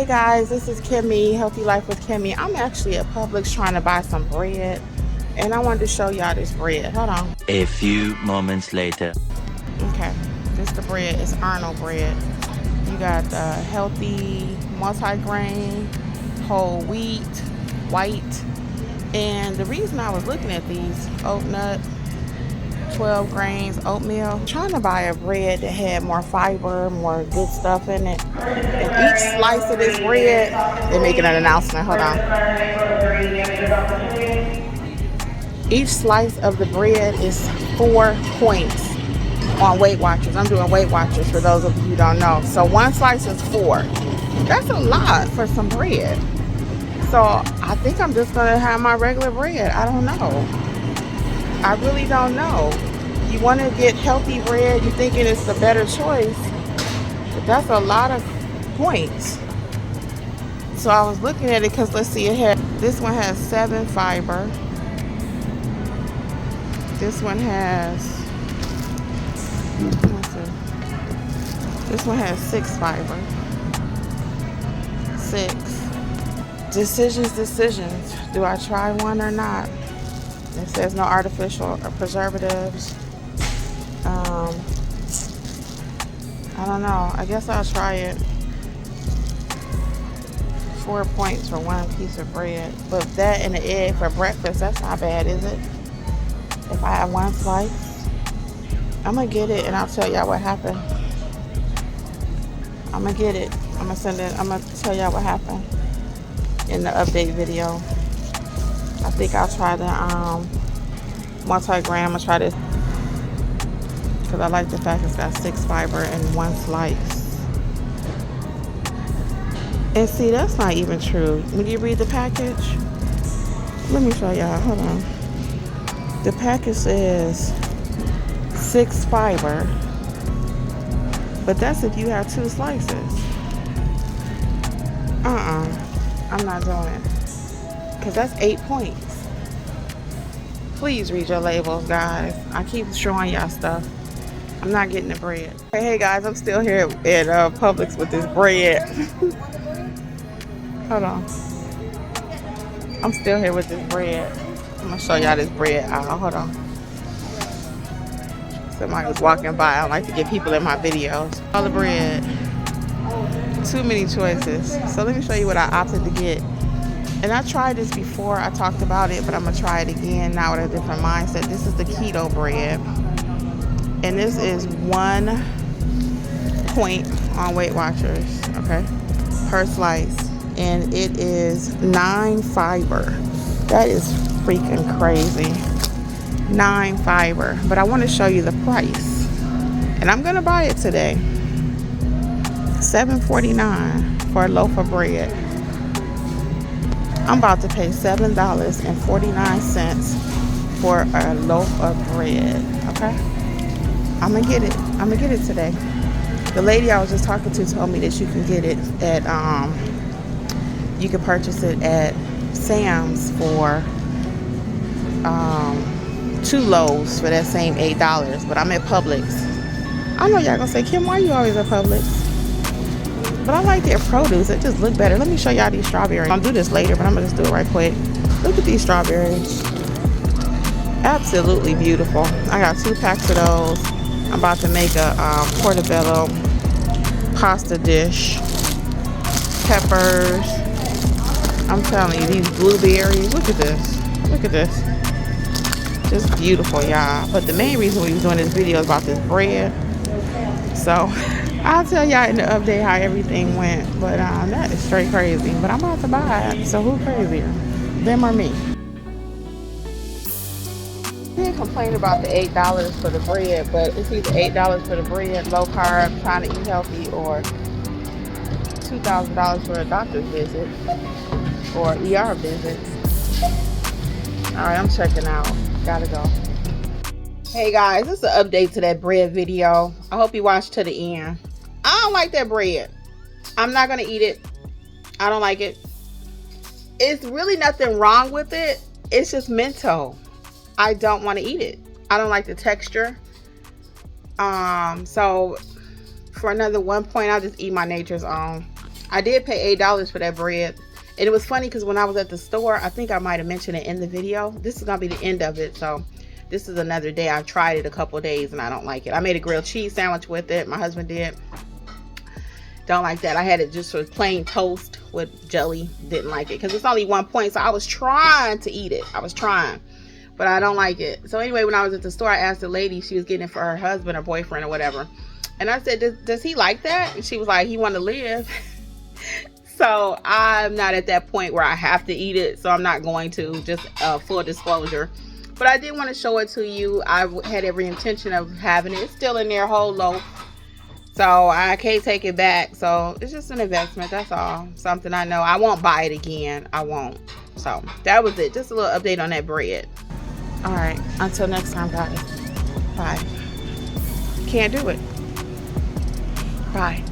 guys, this is Kimmi, Healthy Life with Kimmi. I'm actually at Publix trying to buy some bread, and I wanted to show y'all this bread. Hold on. A few moments later. Okay, this the bread. It's Arnold bread. You got the healthy, multi-grain, whole wheat, white. And the reason I was looking at these, oat nut, 12 grains, oatmeal, trying to buy a bread that had more fiber, more good stuff in it. And each slice of this bread, they're making an announcement. Hold on. Each slice of the bread is 4 points on Weight Watchers. I'm doing Weight Watchers for those of you who don't know. So one slice is 4. That's a lot for some bread. So I think I'm just gonna have my regular bread. I don't know. I really don't know. You want to get healthy bread, you're thinking it's the better choice, but that's a lot of points. So I was looking at it because let's see, this one has 7 fiber. This one has, this one has 6 fiber. 6. Decisions. Do I try one or not? It says no artificial preservatives. I don't know. I guess I'll try it. 4 points for one piece of bread. But that and an egg for breakfast, that's not bad, is it? If I have one slice, I'm going to get it and I'll tell y'all what happened. I'm going to get it. I'm going to send it. I'm going to tell y'all what happened in the update video. I think I'll try the multi-grain. I'm going to try this because I like the fact it's got 6 fiber in one slice. And see, that's not even true. When you read the package, let me show y'all. Hold on. The package says 6 fiber, but that's if you have 2 slices. I'm not doing it because that's 8 points. Please read your labels, guys. I keep showing y'all stuff. I'm not getting the bread. Hey guys, I'm still here at Publix with this bread. Hold on. I'm still here with this bread. I'm gonna show y'all this bread aisle. Hold on. Somebody was walking by. I don't like to get people in my videos. All the bread. Too many choices. So let me show you what I opted to get. And I tried this before. I talked about it, but I'm gonna try it again now with a different mindset. This is the keto bread. And this is 1 point on Weight Watchers, okay, per slice. And it is 9 fiber. That is freaking crazy. 9 fiber. But I want to show you the price. And I'm going to buy it today. $7.49 for a loaf of bread. I'm about to pay $7.49 for a loaf of bread, okay? I'm gonna get it. I'm gonna get it today. The lady I was just talking to told me that you can get it at you can purchase it at Sam's for 2 loaves for that same $8. But I'm at Publix. I know y'all gonna say, Kim, why you always at Publix? But I like their produce. It just look better. Let me show y'all these strawberries. I'll do this later, but I'm gonna just do it right quick. Look at these strawberries. Absolutely beautiful. I got 2 packs of those. I'm about to make a portobello pasta dish. Peppers. I'm telling you, these blueberries. Look at this. Look at this. Just beautiful, y'all. But the main reason we was doing this video is about this bread. So I'll tell y'all in the update how everything went. But that is straight crazy. But I'm about to buy it. So who crazier? Them or me? Complain about the $8 for the bread, but it's either $8 for the bread, low carb, trying to eat healthy, or $2,000 for a doctor's visit or ER visit. All right, I'm checking out. Gotta go. Hey guys, this is an update to that bread video. I hope you watched to the end. I don't like that bread. I'm not gonna eat it. I don't like it. It's really nothing wrong with it. It's just mental. I don't want to eat it. I don't like the texture. So for another 1 point, I'll just eat my Nature's Own. I did pay $8 for that bread. And it was funny because when I was at the store, I think I might have mentioned it in the video. This is going to be the end of it. So this is another day. I've tried it a couple days and I don't like it. I made a grilled cheese sandwich with it. My husband did. Don't like that. I had it just with plain toast with jelly. Didn't like it because it's only 1 point. So I was trying to eat it. I was trying. But I don't like it. So anyway, when I was at the store, I asked the lady, she was getting it for her husband or boyfriend or whatever. And I said, does he like that? And she was like, he want to live. So I'm not at that point where I have to eat it. So I'm not going to, just full disclosure. But I did want to show it to you. I had every intention of having it. It's still in there, whole loaf. So I can't take it back. So it's just an investment. That's all. Something I know. I won't buy it again. I won't. So that was it. Just a little update on that bread. All right. Until next time, guys. Bye. Can't do it. Bye.